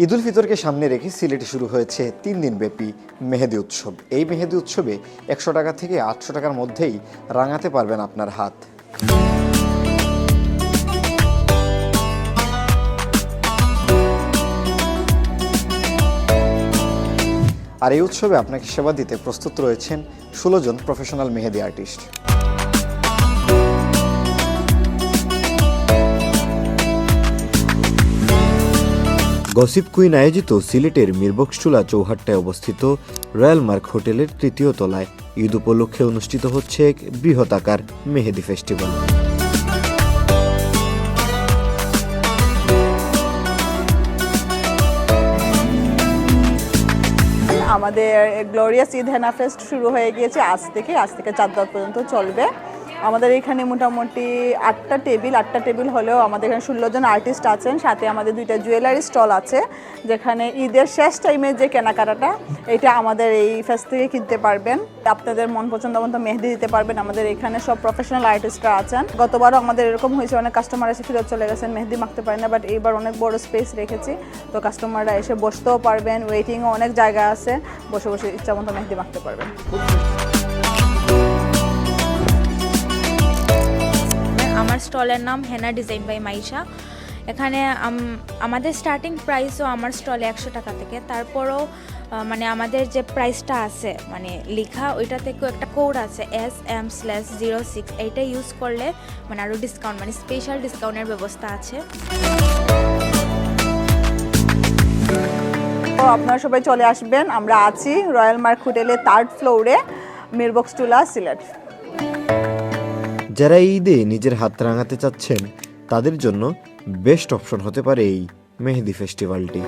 ঈদ উল ফিতরকে সামনে রেখে সিলেটে শুরু হয়েছে 3 দিনব্যাপী মেহেদি উৎসব। এই মেহেদি উৎসবে 100 টাকা থেকে 800 টাকার মধ্যেই রাঙাতে পারবেন আপনার হাত। আর এই উৎসবে আপনাকে সেবা দিতে প্রস্তুত রয়েছেন 16 জন প্রফেশনাল মেহেদি আর্টিস্ট। গসিপ কুইন আয়োজিত সিলেটের মিরবক্সটুলা চৌহাট্টায় অবস্থিত রয়্যাল মার্ক হোটেলের 3য় তলায় ঈদ উপলক্ষে অনুষ্ঠিত হচ্ছে এক বৃহৎ আকার মেহেদি ফেস্টিভ্যাল। আমাদের গ্লোরিয়াস ঈদ হেনা ফেস্ট শুরু হয়ে গিয়েছে আজ থেকে 4 রাত পর্যন্ত চলবে। আমাদের এখানে মোটামুটি 8টা টেবিল হলেও আমাদের এখানে 16 জন আর্টিস্ট আছেন, সাথে আমাদের 2টা জুয়েলারি স্টল আছে, যেখানে ঈদের শেষ টাইমের যে কেনাকাটাটা এটা আমাদের এই ফেস্ট থেকে কিনতে পারবেন। আপনাদের মন পছন্দ মতো মেহেদি দিতে পারবেন। আমাদের এখানে সব প্রফেশনাল আর্টিস্টরা আছেন। গতবারও আমাদের এরকম হয়েছে, অনেক কাস্টমার এসে ফিরত চলে গেছেন, মেহেদি মাখতে পারেন না, বাট এইবার অনেক বড় স্পেস রেখেছি, তো কাস্টমাররা এসে বসতেও পারবেন, ওয়েটিংও অনেক জায়গা আছে, বসে বসে ইচ্ছা মতো মেহেদি মাখতে পারবেন। আমার স্টলের নাম হেনা ডিজাইন বাই মাইশা। এখানে আমাদের স্টার্টিং প্রাইসও আমার স্টলে 100 টাকা থেকে, তারপরও মানে আমাদের যে প্রাইসটা আছে মানে লেখা ওইটা থেকেও একটা কোড আছে SM/06, এইটা ইউজ করলে মানে আরও ডিসকাউন্ট মানে স্পেশাল ডিসকাউন্টের ব্যবস্থা আছে। তো আপনারা সবাই চলে আসবেন, আমরা আছি রয়্যাল মার্ক হোটেলের 3rd ফ্লোরে, মিরবক্সটুলা, সিলেট। যারা ঈদে নিজের হাত রাঙাতে চাচ্ছেন তাদের জন্য বেস্ট অপশন হতে পারে এই মেহেদি ফেস্টিভ্যালটি।